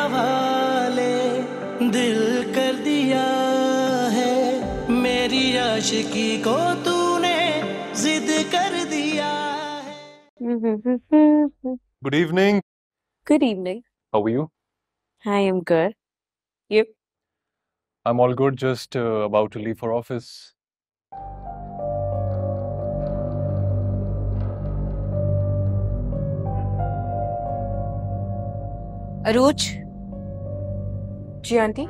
हवाले दिल कर दिया है, मेरी आशिकी को तूने जिद कर दिया है। Good evening. Good evening. How are you? I am good. You? I'm all good, just about to leave for office. अरोज। जी आंटी।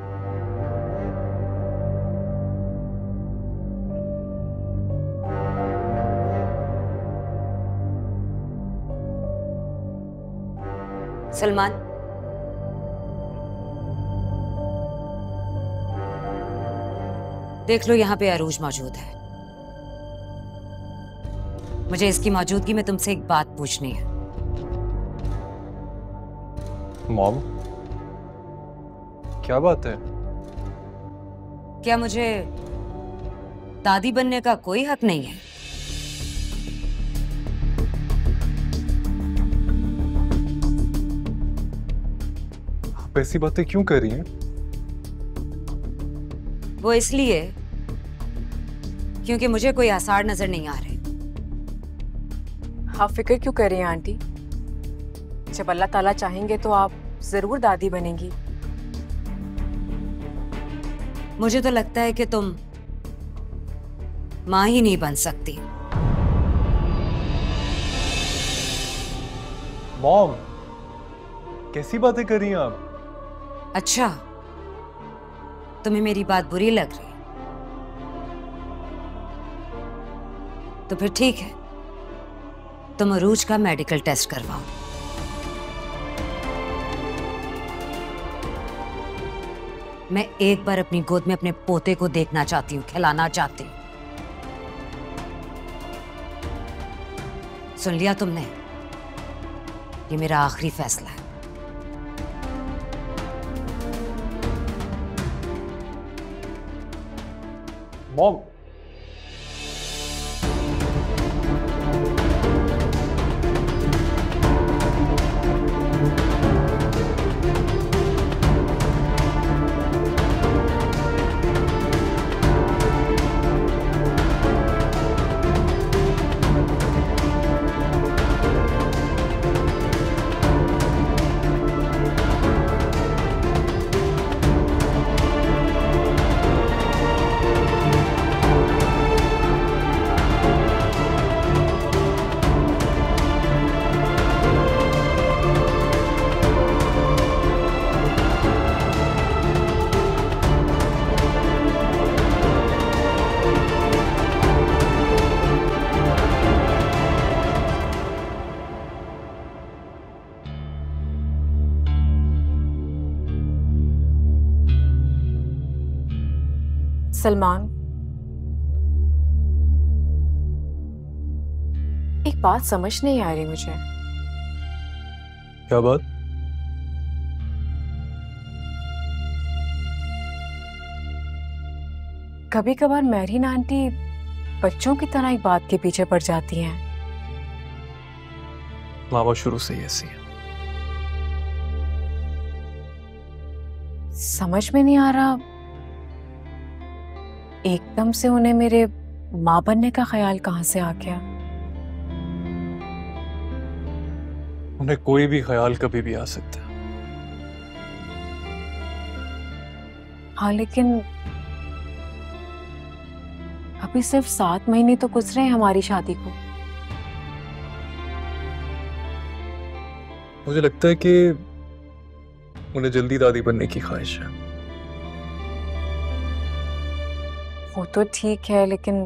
सलमान, देख लो यहाँ पे अरोज मौजूद है। मुझे इसकी मौजूदगी में तुमसे एक बात पूछनी है। मॉम, क्या बात है? क्या मुझे दादी बनने का कोई हक नहीं है? आप ऐसी बातें क्यों कर रही हैं? वो इसलिए क्योंकि मुझे कोई आसार नजर नहीं आ रहे। आप फिक्र क्यों कर रही हैं आंटी? जब अल्लाह ताला चाहेंगे तो आप जरूर दादी बनेंगी। मुझे तो लगता है कि तुम मां ही नहीं बन सकती। मॉम, कैसी बातें कर रही हैं आप? अच्छा, तुम्हें मेरी बात बुरी लग रही? तो फिर ठीक है, तुम अरूज का मेडिकल टेस्ट करवाओ। मैं एक बार अपनी गोद में अपने पोते को देखना चाहती हूँ, खिलाना चाहती हूँ। सुन लिया तुमने? ये मेरा आखिरी फैसला है। मॉम, सलमान, एक बात समझ नहीं आ रही मुझे। क्या बात? कभी कभार मैरीन आंटी बच्चों की तरह एक बात के पीछे पड़ जाती हैं। मामा शुरू से ही ऐसी है। समझ में नहीं आ रहा, एकदम से उन्हें मेरे मां बनने का ख्याल कहां से आ गया। उन्हें कोई भी ख्याल कभी भी आ सकता है। हाँ, लेकिन अभी सिर्फ 7 महीने तो गुजरे हैं हमारी शादी को। मुझे लगता है कि उन्हें जल्दी दादी बनने की ख्वाहिश है। वो तो ठीक है, लेकिन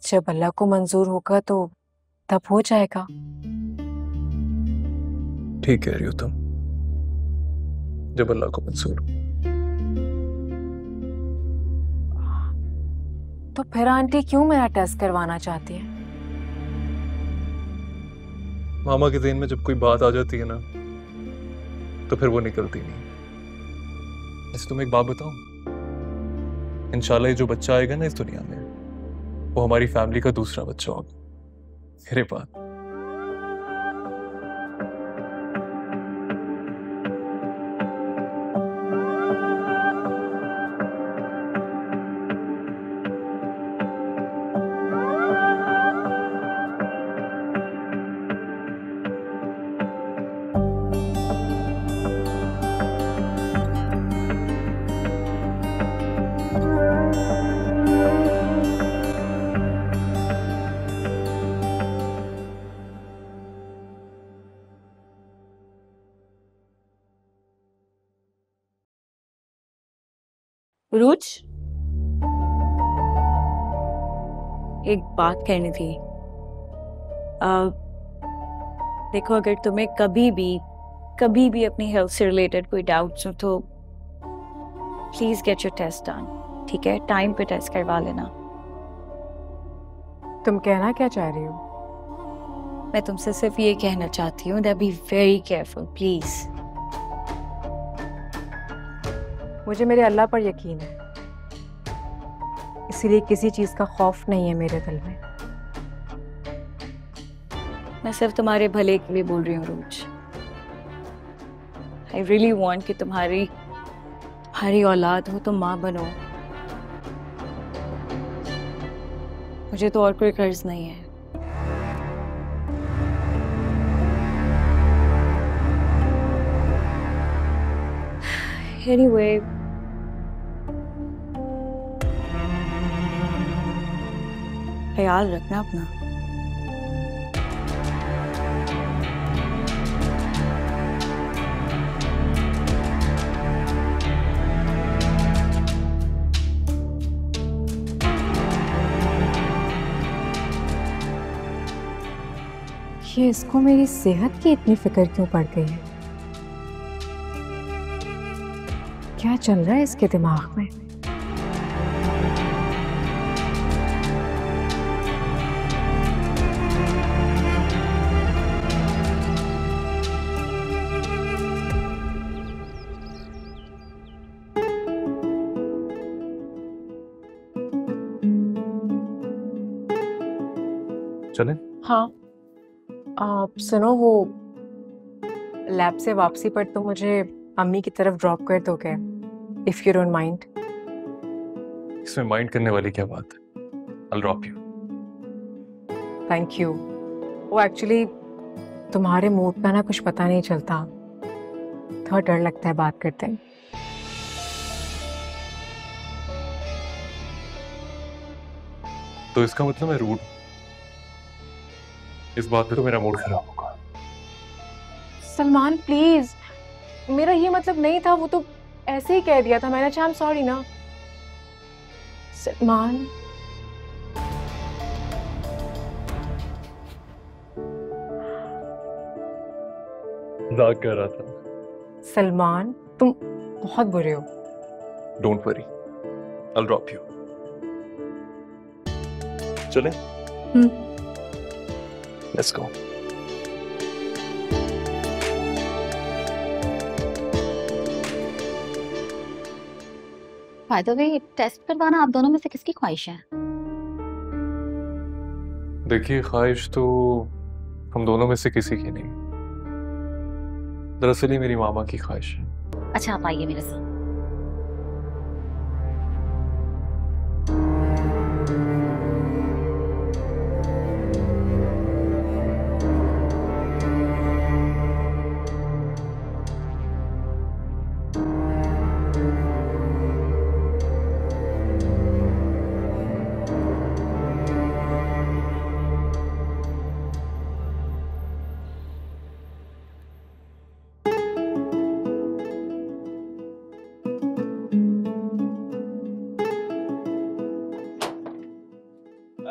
जब अल्लाह को मंजूर होगा तो तब हो जाएगा। ठीक कह रही हो तुम, जब अल्लाह को मंजूर हो। तो फिर आंटी क्यों मेरा टेस्ट करवाना चाहती है? मामा के ज़हन में जब कोई बात आ जाती है ना, तो फिर वो निकलती नहीं। जैसे तुम्हें एक बात बताऊं, इंशाल्लाह ये जो बच्चा आएगा ना इस दुनिया में, वो हमारी फैमिली का दूसरा बच्चा होगा मेरे पास। रूज, एक बात कहनी थी। देखो, अगर तुम्हें कभी भी अपनी हेल्थ से रिलेटेड कोई डाउट्स हो तो please get your test done, ठीक है? टाइम पे टेस्ट करवा लेना। तुम कहना क्या चाह रही हो? मैं तुमसे सिर्फ ये कहना चाहती हूँ that be very careful please. मुझे मेरे अल्लाह पर यकीन है, इसीलिए किसी चीज का खौफ नहीं है मेरे दिल में। मैं सिर्फ तुम्हारे भले के लिए बोल रही हूँ रूज। आई रियली वांट कि तुम्हारी औलाद हो, तुम माँ बनो। मुझे तो और कोई कर्ज नहीं है। Anyway, ख्याल रखना अपना। ये इसको मेरी सेहत की इतनी फिक्र क्यों पड़ गई है? क्या चल रहा है इसके दिमाग में? चले? हाँ, आप सुनो, वो लैब से वापसी पर तो मुझे अम्मी की तरफ ड्रॉप कर दोगे, इफ यू डोंट माइंड? इसमें माइंड करने वाली क्या बात है? I'll drop you. Thank you. वो एक्चुअली तुम्हारे मूड का ना कुछ पता नहीं चलता, थोड़ा डर लगता है बात करते हैं। तो इसका मतलब मैं रूड? इस बात पे तो मेरा मूड खराब होगा। सलमान प्लीज, मेरा ये मतलब नहीं था, वो तो ऐसे ही कह दिया था मैंने। अच्छा, आई एम सॉरी ना सलमान। मजाक कर रहा था। सलमान, तुम बहुत बुरे हो। Don't worry, I'll drop you. चले? Let's go. By the way, test करवाना आप दोनों में से किसकी ख्वाहिश है? देखिए, ख्वाहिश तो हम दोनों में से किसी की नहीं, दरअसल ये मेरी मामा की ख्वाहिश है। अच्छा, आप आइए मेरे साथ।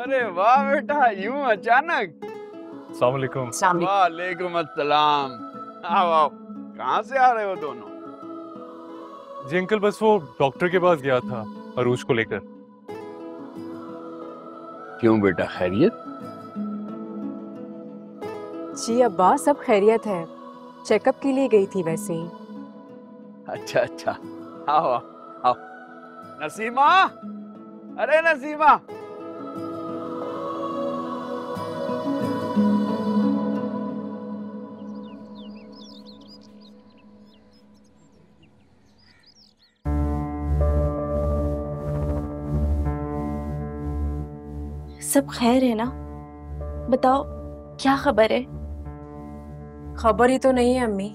अरे वाह बेटा, यूं अचानक? अस्सलाम वालेकुम। वालेकुम अस्सलाम। आओ आओ, कहाँ से आ रहे हो दोनों? जी अंकल, बस वो डॉक्टर के पास गया था अरूज को लेकर। क्यों बेटा, खैरियत? जी अब्बा, सब खैरियत है, चेकअप के लिए गई थी वैसे ही। अच्छा अच्छा, आओ आओ। नसीमा, अरे नसीमा। सब खैर है ना? बताओ, क्या खबर है? खबर ही तो नहीं है अम्मी,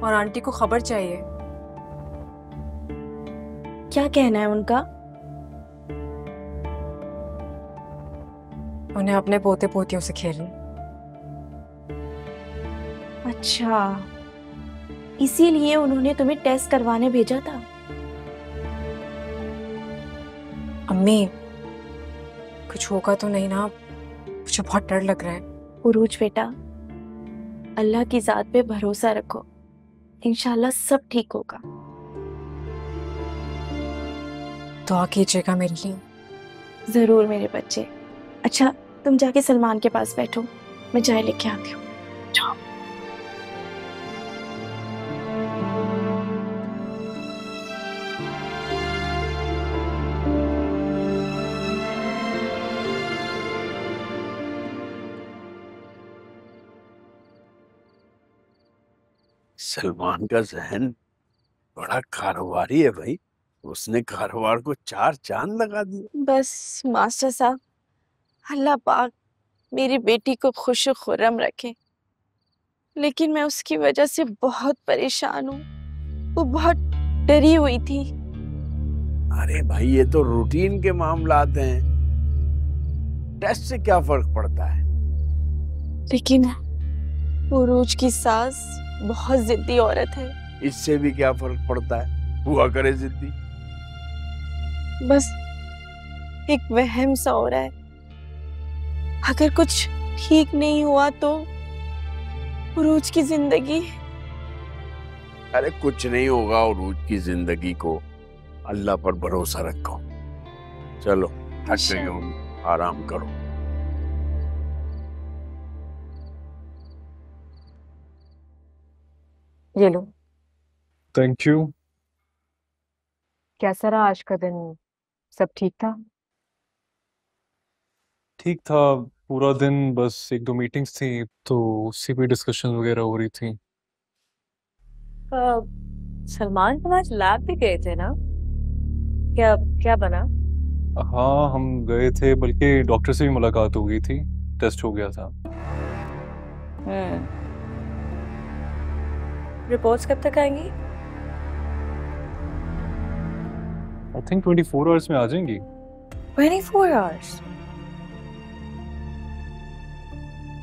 और आंटी को खबर चाहिए। क्या कहना है उनका? उन्हें अपने पोते पोतियों से खेलने। अच्छा, इसीलिए उन्होंने तुम्हें टेस्ट करवाने भेजा था? अम्मी कुछ होगा तो नहीं ना? मुझे बहुत डर लग रहा है। उरूज बेटा, अल्लाह की जात पे भरोसा रखो, इंशाल्लाह सब ठीक होगा। दुआ कीजिएगा मेरे लिए। जरूर मेरे बच्चे। अच्छा तुम जाके सलमान के पास बैठो, मैं चाय लेके आती हूँ। सलमान का जहन बड़ा कारोबारी है भाई, उसने कारोबार को 4 चांद लगा दिए। बस मास्टर साहब, अल्लाह पाक मेरी बेटी को खुश खुर्रम रखे, लेकिन मैं उसकी वजह से बहुत परेशान हूँ। वो बहुत डरी हुई थी। अरे भाई ये तो रूटीन के मामलात हैं, टेस्ट से क्या फर्क पड़ता है। लेकिन उरूज की सास बहुत जिद्दी औरत है। इससे भी क्या फर्क पड़ता है, हुआ करे जिद्दी। बस एक वहम सा हो रहा है, अगर कुछ ठीक नहीं हुआ तो उरूज की जिंदगी। अरे कुछ नहीं होगा उरूज की जिंदगी को, अल्लाह पर भरोसा रखो। चलो थक गए होंगे, आराम करो। ये लो। Thank you. कैसा रहा आज का दिन? सब ठीक था? ठीक था, पूरा दिन बस 1-2 मीटिंग्स थी तो उसी पे डिस्कशन वगैरह हो रही थी। सलमान तुम आज लैब भी गए थे ना? क्या क्या बना? हाँ हम गए थे, बल्कि डॉक्टर से भी मुलाकात हो गई थी, टेस्ट हो गया था। रिपोर्ट्स कब तक आएंगी? आई थिंक 24 आवर्स में आ जाएंगी। 24 आवर्स?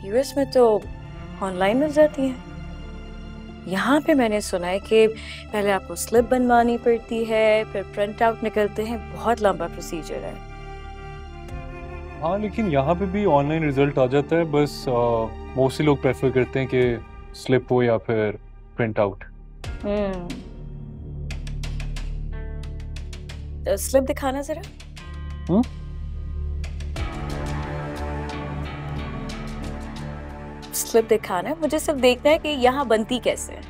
यूएस में तो ऑनलाइन मिल जाती हैं। यहाँ पे मैंने सुना है कि पहले आपको स्लिप बनवानी पड़ती है, फिर प्रिंट आउट निकलते हैं, बहुत लंबा प्रोसीजर है। हाँ लेकिन यहाँ पे भी ऑनलाइन रिजल्ट आ जाता है, बस मोस्टली लोग प्रेफर करते हैं कि स्लिप हो या फिर प्रिंट आउट। स्लिप दिखाना जरा। स्लिप दिखाना है मुझे, सिर्फ देखना है कि यहाँ बनती कैसे है।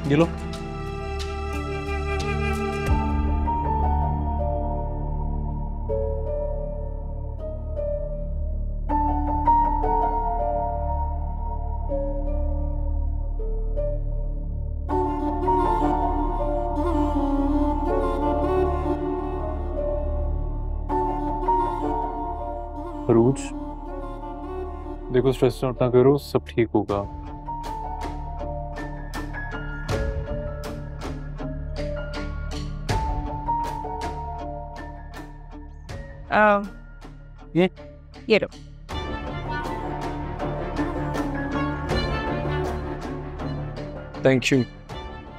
ये लो। अरूज देखो, स्ट्रेस ना करो, सब ठीक होगा। ये लो। Thank you.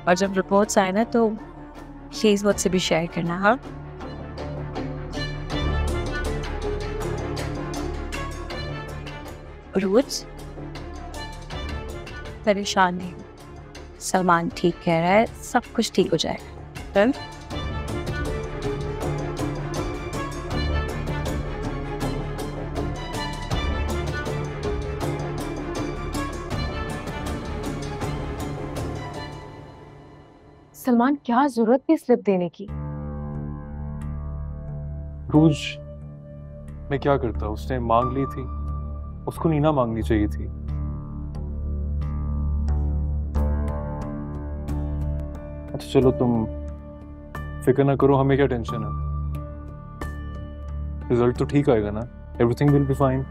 और जब रिपोर्ट्स आए ना तो प्लीज मुझसे भी शेयर करना। हाँ रोज परेशान नहीं, सलमान ठीक कह रहा है, सब कुछ ठीक हो जाएगा। सलमान क्या जरूरत थी स्लिप देने की? रोज मैं क्या करता, उसने मांग ली थी, उसको नहीं ना मांगनी चाहिए थी। अच्छा चलो तुम फिक्र ना करो, हमें क्या टेंशन है, रिजल्ट तो ठीक आएगा ना, एवरीथिंग विल बी फाइन।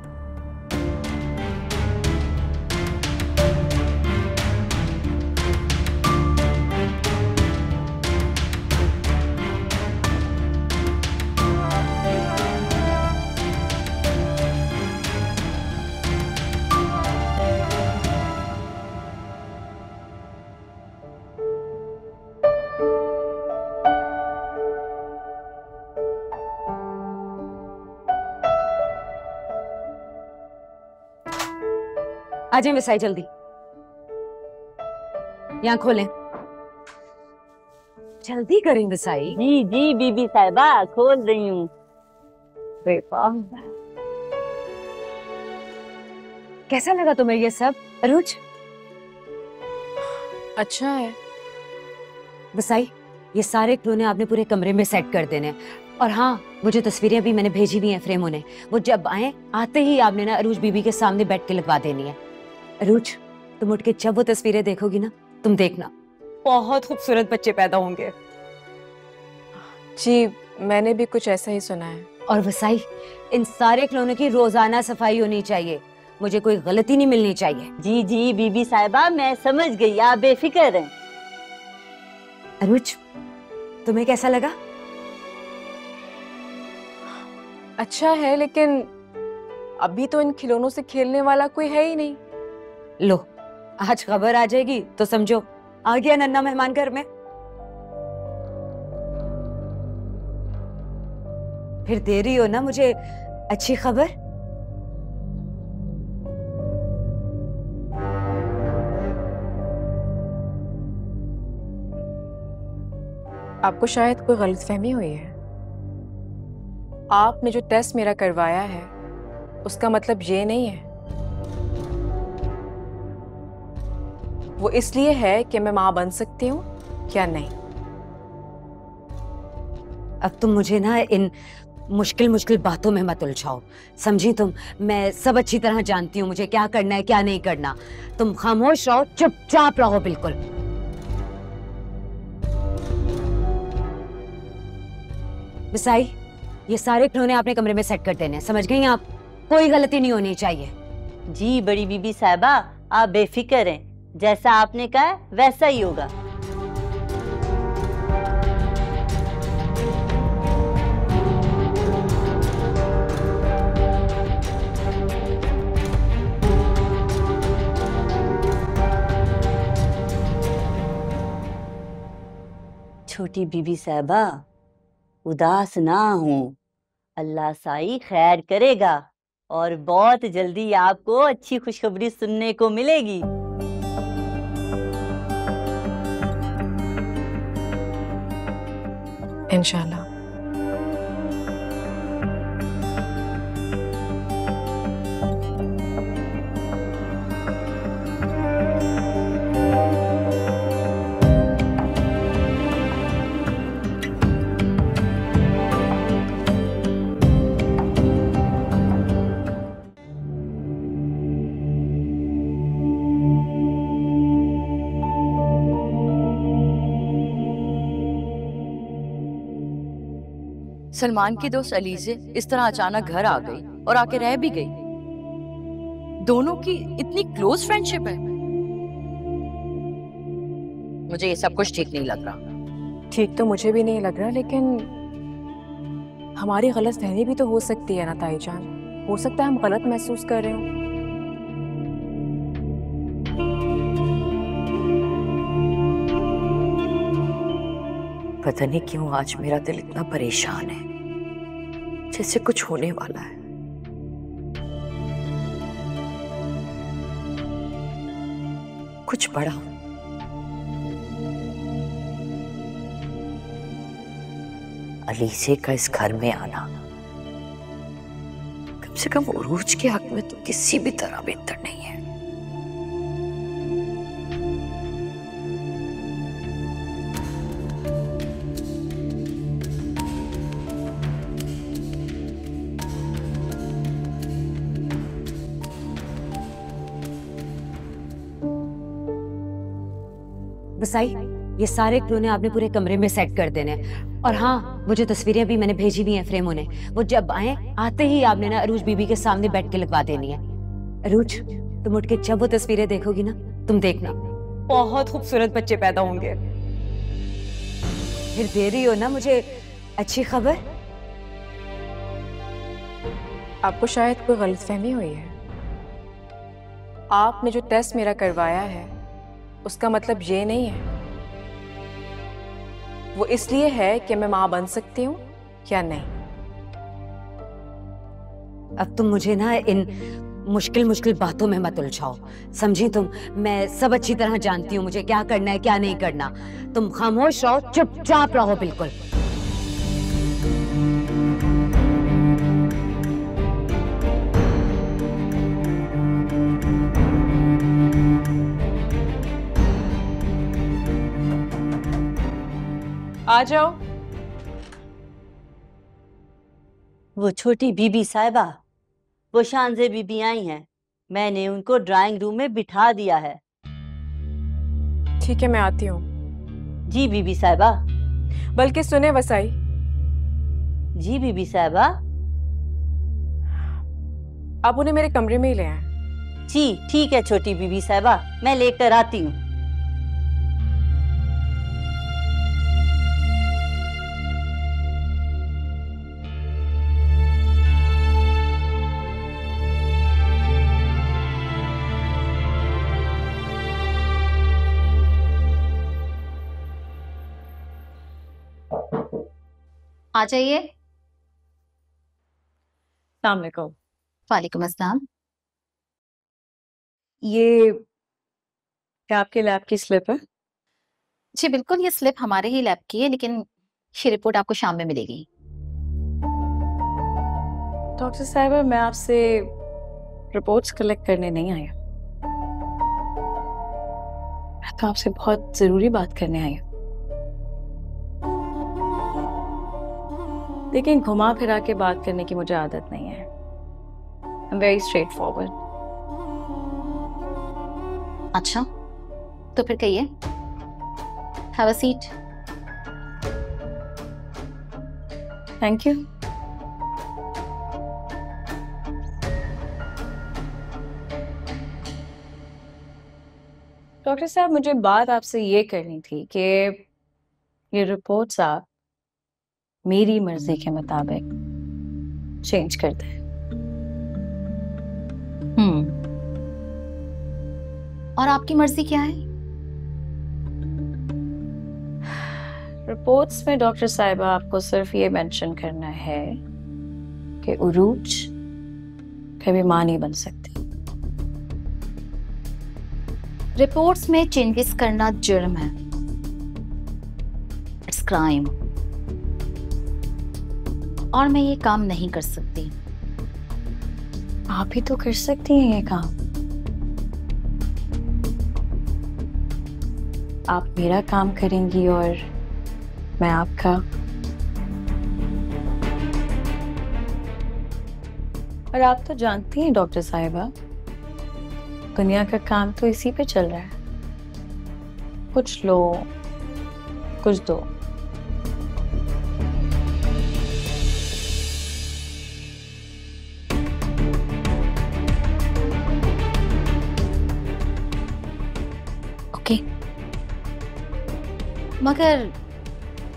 आ जाए विसाई, जल्दी यहाँ खोलें, जल्दी करें विसाई। जी जी बीबी साहिबा, खोल रही हूँ। कैसा लगा तुम्हें ये सब अरुज? अच्छा है। विसाई, ये सारे खिलौने आपने पूरे कमरे में सेट कर देने, और हाँ, वो जो तस्वीरें भी मैंने भेजी हुई हैं फ्रेम होने, वो जब आए आते ही आपने ना अरूज बीबी के सामने बैठ के लगवा देनी है। अरूज, तुम उठ के जब वो तस्वीरें देखोगी ना, तुम देखना बहुत खूबसूरत बच्चे पैदा होंगे। जी, मैंने भी कुछ ऐसा ही सुना है। और वसाई, इन सारे खिलौनों की रोजाना सफाई होनी चाहिए, मुझे कोई गलती नहीं मिलनी चाहिए। जी जी बीबी साहिबा, मैं समझ गई, आप बेफिक्र हैं। अरुज, तुम्हें कैसा लगा? अच्छा है, लेकिन अभी तो इन खिलौनों से खेलने वाला कोई है ही नहीं। लो, आज खबर आ जाएगी तो समझो आ गया नन्ना मेहमान घर में। फिर दे रही हो ना मुझे अच्छी खबर? आपको शायद कोई गलतफहमी हुई है। आपने जो टेस्ट मेरा करवाया है उसका मतलब ये नहीं है। वो इसलिए है कि मैं मां बन सकती हूँ या नहीं। अब तुम मुझे ना इन मुश्किल मुश्किल बातों में मत उलझाओ, समझी तुम? मैं सब अच्छी तरह जानती हूँ मुझे क्या करना है क्या नहीं करना। तुम खामोश रहो, चुपचाप रहो बिल्कुल। विसाई, ये सारे खिलौने आपने कमरे में सेट कर देने, समझ गई आप? कोई गलती नहीं होनी चाहिए। जी बड़ी बीबी साहिबा, आप बेफिक्र हैं, जैसा आपने कहा वैसा ही होगा। छोटी बीबी साहिबा, उदास ना हो, अल्लाह साई खैर करेगा और बहुत जल्दी आपको अच्छी खुशखबरी सुनने को मिलेगी। इंशाल्लाह। सलमान की दोस्त अलीज़े इस तरह अचानक घर आ गई और आके रह भी गई। दोनों की इतनी क्लोज फ्रेंडशिप है। मुझे ये सब कुछ ठीक नहीं लग रहा। ठीक तो मुझे भी नहीं लग रहा, लेकिन हमारी गलतफहमी भी तो हो सकती है ना ताई जान। हो सकता है हम गलत महसूस कर रहे हो। पता नहीं क्यों आज मेरा दिल इतना परेशान है, जैसे कुछ होने वाला है। कुछ बड़ा। अलीसे का इस घर में आना कम से कम उरूज के हक में तो किसी भी तरह बेहतर नहीं है। बसाई, ये सारे खिलौने आपने पूरे कमरे में सेट कर देने, और हाँ, वो जो तस्वीरें भी मैंने भेजी हुई हैं फ्रेम होने, वो जब आए आते ही आपने ना अरूज बीबी के सामने बैठ के लगवा देनी है। अरूज, तुम उठ के जब वो तस्वीरें देखोगी ना, तुम देखना बहुत खूबसूरत बच्चे पैदा होंगे। फिर दे रही हो ना मुझे अच्छी खबर? आपको शायद कोई गलतफहमी हुई है। आपने जो टेस्ट मेरा करवाया है उसका मतलब ये नहीं है। वो इसलिए है कि मैं मां बन सकती हूँ या नहीं। अब तुम मुझे ना इन मुश्किल मुश्किल बातों में मत उलझाओ, समझी तुम? मैं सब अच्छी तरह जानती हूँ मुझे क्या करना है क्या नहीं करना। तुम खामोश रहो, चुपचाप रहो बिल्कुल। आ जाओ। वो छोटी बीबी साहिबा, वो शानजे बीबी आई हैं, मैंने उनको ड्राइंग रूम में बिठा दिया है। ठीक है, मैं आती हूँ। जी बीबी साहिबा। बल्कि सुने वसाई। जी बीबी साहिबा। आप उन्हें मेरे कमरे में ही ले आए। जी ठीक है छोटी बीबी साहिबा, मैं लेकर आती हूँ। आ जाइए। अस्सलाम वालेकुम। वालेकुम अस्सलाम। ये क्या आपके लैब की स्लिप है? जी बिल्कुल, ये स्लिप हमारे ही लैब की है, लेकिन ये रिपोर्ट आपको शाम में मिलेगी। डॉक्टर साहिबा, मैं आपसे रिपोर्ट्स कलेक्ट करने नहीं आई हूँ, मैं तो आपसे बहुत जरूरी बात करने आई हूँ। लेकिन घुमा फिरा के बात करने की मुझे आदत नहीं है। I'm very straightforward. अच्छा, तो फिर कहिए। Have a seat. Thank you. Doctor साहब, मुझे बात आपसे ये करनी थी कि ये रिपोर्ट्स आप मेरी मर्जी के मुताबिक चेंज कर दें। और आपकी मर्जी क्या है? रिपोर्ट्स में डॉक्टर साहिबा आपको सिर्फ ये मेंशन करना है कि उरूज कभी मां नहीं बन सकती। रिपोर्ट्स में चेंजेस करना जुर्म है। It's crime. और मैं ये काम नहीं कर सकती। आप ही तो कर सकती हैं ये काम। आप मेरा काम करेंगी और मैं आपका। और आप तो जानती हैं डॉक्टर साहिबा, दुनिया का काम तो इसी पे चल रहा है, कुछ लो कुछ दो। ओके, मगर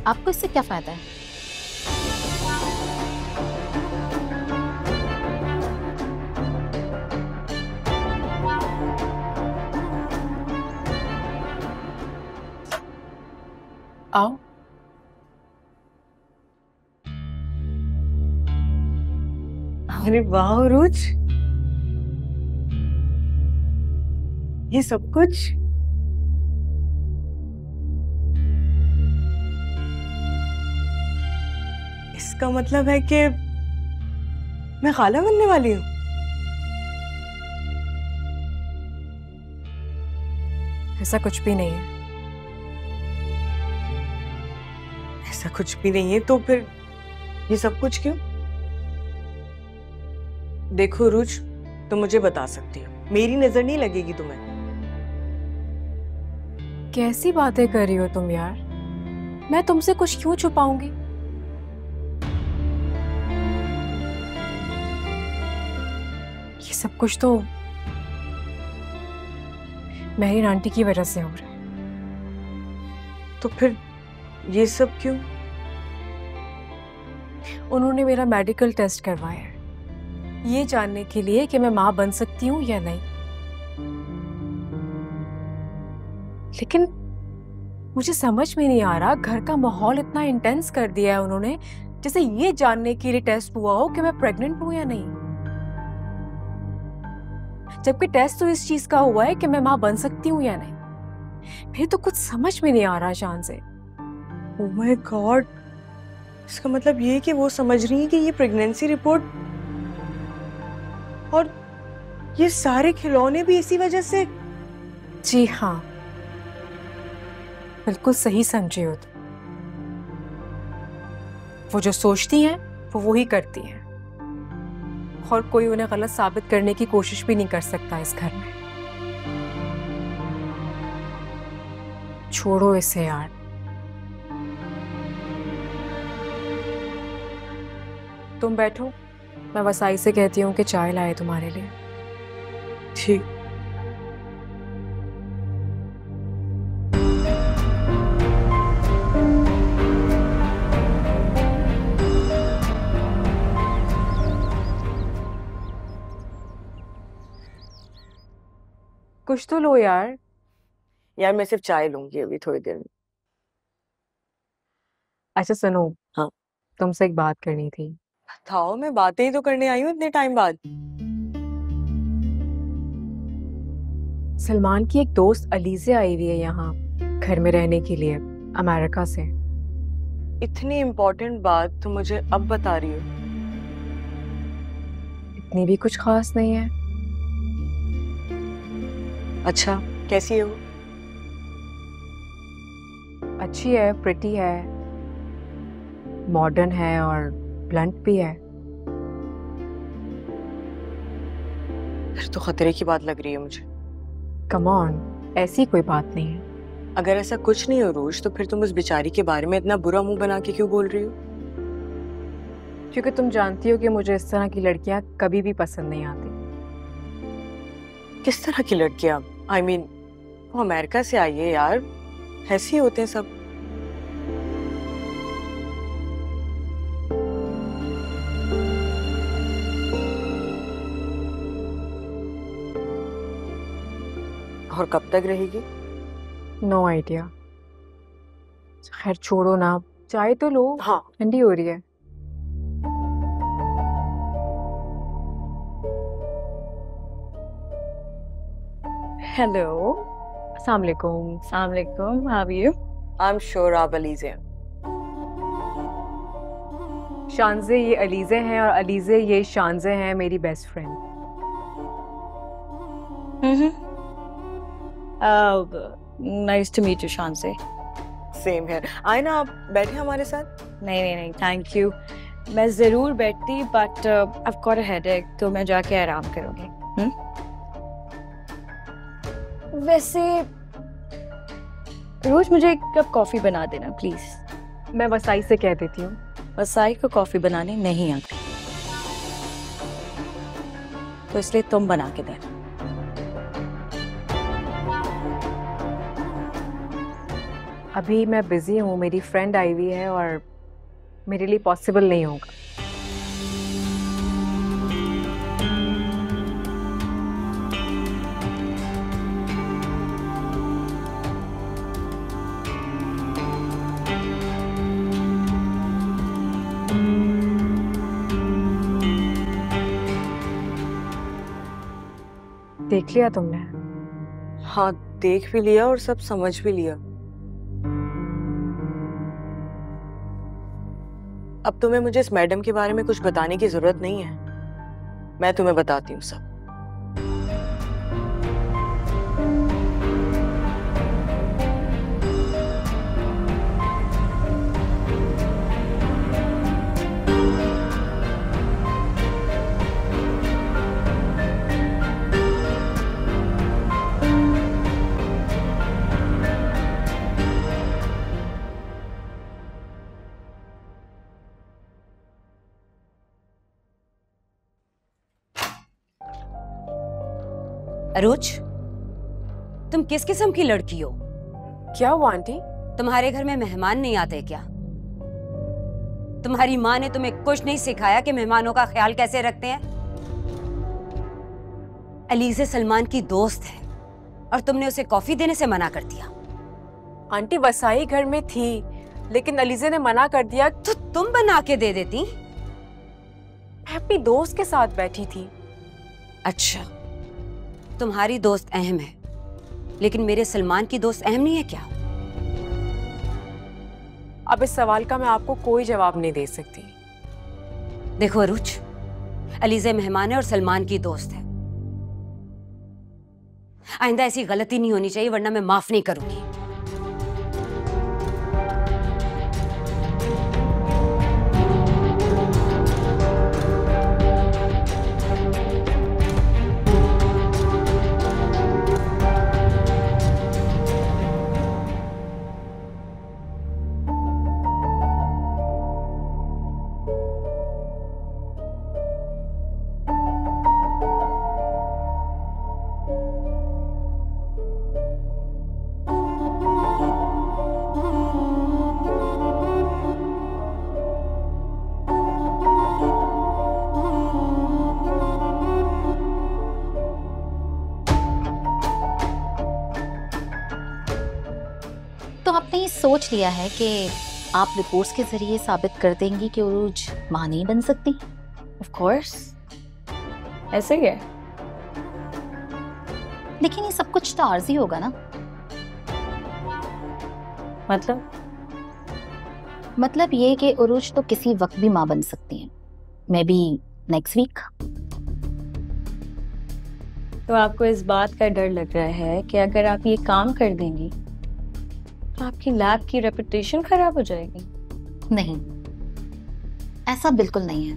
आपको इससे क्या फायदा है? आओ। अरे वाह उरूज, ये सब कुछ। इसका मतलब है कि मैं खाला बनने वाली हूँ। ऐसा कुछ भी नहीं है। ऐसा कुछ भी नहीं है तो फिर ये सब कुछ क्यों? देखो रुच, तुम मुझे बता सकती हो, मेरी नजर नहीं लगेगी तुम्हें। कैसी बातें कर रही हो तुम यार? मैं तुमसे कुछ क्यों छुपाऊंगी? ये सब कुछ तो मेहरीन आंटी की वजह से हो रहा है। तो फिर ये सब क्यों? उन्होंने मेरा मेडिकल टेस्ट करवाया है, ये जानने के लिए कि मैं मां बन सकती हूँ या नहीं। लेकिन मुझे समझ में नहीं आ रहा, घर का माहौल इतना इंटेंस कर दिया है उन्होंने, जैसे ये जानने के लिए टेस्ट हुआ हो कि मैं प्रेग्नेंट हूं या नहीं। जबकि टेस्ट तो इस चीज का हुआ है कि मैं माँ बन सकती हूँ या नहीं। फिर तो कुछ समझ में नहीं आ रहा शान से। ओह माय गॉड, इसका मतलब ये है कि वो समझ रही है कि ये प्रेगनेंसी रिपोर्ट और ये सारे खिलौने भी इसी वजह से। जी हाँ, बिल्कुल सही समझे हो तुम। वो जो सोचती हैं वो वही करती हैं, और कोई उन्हें गलत साबित करने की कोशिश भी नहीं कर सकता इस घर में। छोड़ो इसे यार। तुम बैठो, मैं वसाई से कहती हूँ कि चाय लाए तुम्हारे लिए। ठीक। कुछ तो लो यार। यार मैं सिर्फ चाय लूंगी अभी थोड़ी देर में। अच्छा सुनो, हाँ। तुमसे एक बात करनी थी। बताओ, मैं बातें ही तो करने आई हूँ इतने टाइम बाद। सलमान की एक दोस्त अलीज़े आई हुई है यहाँ घर में रहने के लिए, अमेरिका से। इतनी इम्पोर्टेंट बात तो मुझे अब बता रही हो? इतनी भी कुछ खास नहीं है। अच्छा, कैसी है वो? अच्छी है, प्रिटी है, मॉडर्न है और ब्लंट भी है। फिर तो खतरे की बात लग रही है मुझे। कम ऑन, ऐसी कोई बात नहीं है। अगर ऐसा कुछ नहीं हो रोज, तो फिर तुम उस बेचारी के बारे में इतना बुरा मुंह बना के क्यों बोल रही हो? क्योंकि तुम जानती हो कि मुझे इस तरह की लड़कियां कभी भी पसंद नहीं आती। किस तरह की लड़कियां? I mean, वो अमेरिका से आई है यार, ऐसे ही होते हैं सब। और कब तक रहेगी? No idea. खैर छोड़ो ना, चाय तो लो। हाँ। ठंडी हो रही है। हेलो, अस्सलाम वालेकुम। अस्सलाम वालेकुम, how are you? I am sure आप अलीज़े हैं। शानज़े ये अलीज़े हैं और अलीज़े ये शानज़े हैं, मेरी best friend. Nice to meet you Shanze. Same है। आए ना, आप बैठे हमारे साथ। नहीं थैंक यू। मैं जरूर बैठती, but I've got a headache, तो मैं जाके आराम करूंगी। वैसे रोज मुझे एक कप कॉफी बना देना प्लीज। मैं वसाई से कह देती हूँ। वसाई को कॉफी बनाने नहीं आती, तो इसलिए तुम बना के देना। अभी मैं बिजी हूँ, मेरी फ्रेंड आई हुई है और मेरे लिए पॉसिबल नहीं होगा। देख लिया तुमने? हाँ, देख भी लिया और सब समझ भी लिया। अब तुम्हें मुझे इस मैडम के बारे में कुछ बताने की जरूरत नहीं है, मैं तुम्हें बताती हूँ सब। अरुज, तुम किस किस्म की लड़की हो? क्या हुआ आंटी? तुम्हारे घर में मेहमान नहीं आते क्या? तुम्हारी माँ ने तुम्हें कुछ नहीं सिखाया कि मेहमानों का ख्याल कैसे रखते हैं? अलीज़े सलमान की दोस्त है और तुमने उसे कॉफी देने से मना कर दिया। आंटी वसाई घर में थी, लेकिन अलीज़े ने मना कर दिया। तो तुम बना के दे देती। मैं अपनी दोस्त के साथ बैठी थी। अच्छा, तुम्हारी दोस्त अहम है, लेकिन मेरे सलमान की दोस्त अहम नहीं है क्या? अब इस सवाल का मैं आपको कोई जवाब नहीं दे सकती। देखो अरुज, अलीज़ा मेहमान है और सलमान की दोस्त है। आइंदा ऐसी गलती नहीं होनी चाहिए, वरना मैं माफ नहीं करूंगी। तो आपने ये सोच लिया है कि आप रिपोर्ट्स के जरिए साबित कर देंगी कि उरूज मां नहीं बन सकती? ऑफ कोर्स, ऐसे ही है। लेकिन ये सब कुछ तो आर्जी होगा ना? मतलब ये कि उरूज तो किसी वक्त भी मां बन सकती हैं, मे बी नेक्स्ट वीक। तो आपको इस बात का डर लग रहा है कि अगर आप ये काम कर देंगी तो आपकी लैब की रेपुटेशन खराब हो जाएगी? नहीं, ऐसा बिल्कुल नहीं है।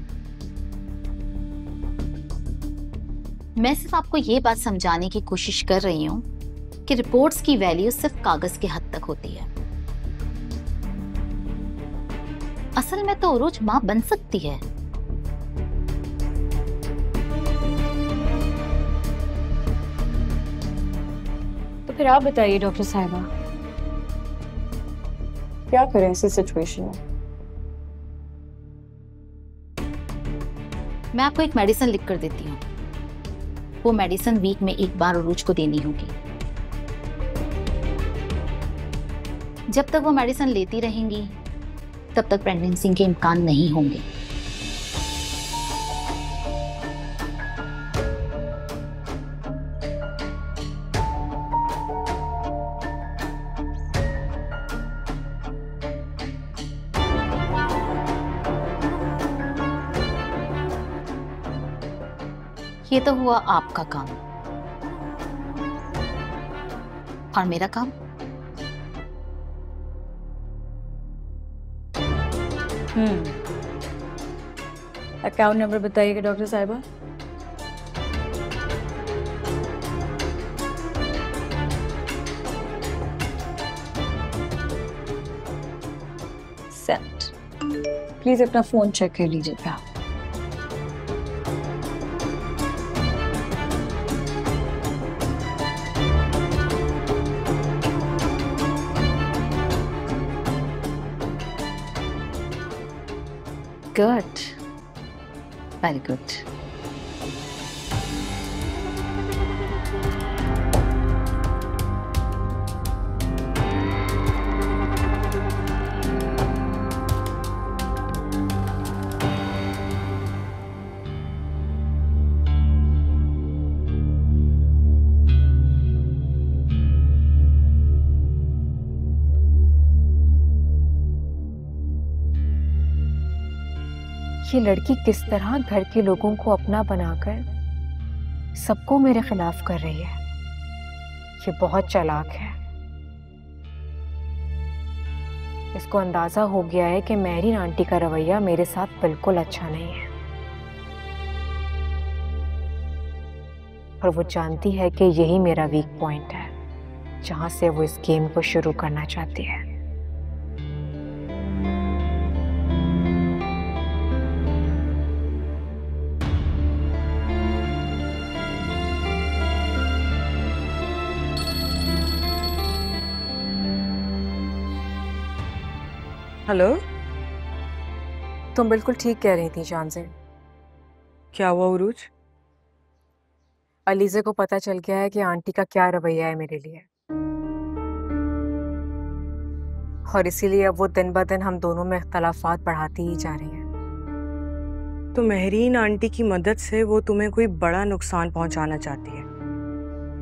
मैं सिर्फ आपको ये बात समझाने की कोशिश कर रही हूँ कि रिपोर्ट्स की वैल्यू सिर्फ कागज की हद तक होती है। असल में तो उरूज मां बन सकती है। तो फिर आप बताइए डॉक्टर साहिबा, क्या करें ऐसी सिचुएशन में? मैं आपको एक मेडिसिन लिख कर देती हूँ। वो मेडिसिन वीक में एक बार उरूज को देनी होगी। जब तक वो मेडिसिन लेती रहेंगी तब तक प्रेगनेंसी के इम्कान नहीं होंगे। ये तो हुआ आपका काम, और मेरा काम? अकाउंट नंबर बताइएगा डॉक्टर साहिबा। सेंड। प्लीज अपना फोन चेक कर लीजिएगा। Good. Very good. ये लड़की किस तरह घर के लोगों को अपना बनाकर सबको मेरे खिलाफ कर रही है। ये बहुत चालाक है। इसको अंदाजा हो गया है कि मेहरीन आंटी का रवैया मेरे साथ बिल्कुल अच्छा नहीं है, और वो जानती है कि यही मेरा वीक पॉइंट है, जहां से वो इस गेम को शुरू करना चाहती है। हेलो, तुम बिल्कुल ठीक कह रही थी शानज़ेन। क्या हुआ उरूज? अलीज़े को पता चल गया है कि आंटी का क्या रवैया है मेरे लिए, और इसीलिए अब वो दिन ब दिन हम दोनों में इख्तलाफात बढ़ाती ही जा रही हैं। तो मेहरीन आंटी की मदद से वो तुम्हें कोई बड़ा नुकसान पहुंचाना चाहती है।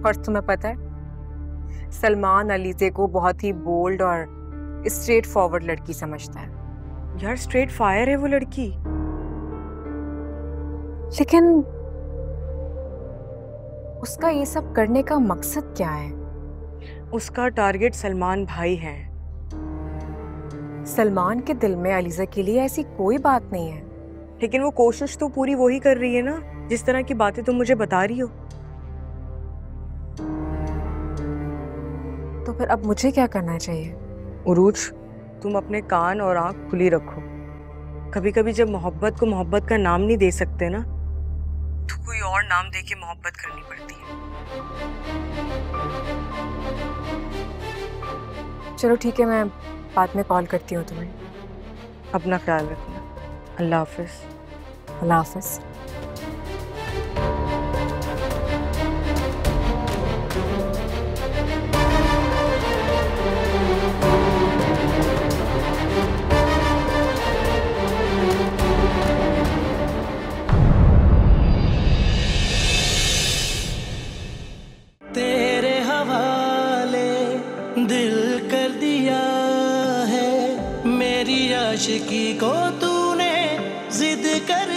और तुम्हें पता है सलमान अलीज़े को बहुत ही बोल्ड और स्ट्रेट फॉरवर्ड लड़की समझता है। यार स्ट्रेट फायर है वो लड़की। लेकिन उसका ये सब करने का मकसद क्या है? उसका टारगेट सलमान भाई है। सलमान के दिल में अलीज़ा के लिए ऐसी कोई बात नहीं है। लेकिन वो कोशिश तो पूरी वही कर रही है ना, जिस तरह की बातें तुम मुझे बता रही हो। तो फिर अब मुझे क्या करना चाहिए? उरूज, तुम अपने कान और आंख खुली रखो। कभी कभी जब मोहब्बत को मोहब्बत का नाम नहीं दे सकते ना, तो कोई और नाम दे के मोहब्बत करनी पड़ती है। चलो ठीक है, मैं बाद में कॉल करती हूँ तुम्हें। अपना ख्याल रखना। अल्लाह हाफिज। अल्लाह हाफिज। तेरे हवाले दिल कर दिया है, मेरी आशिकी को तूने जिद कर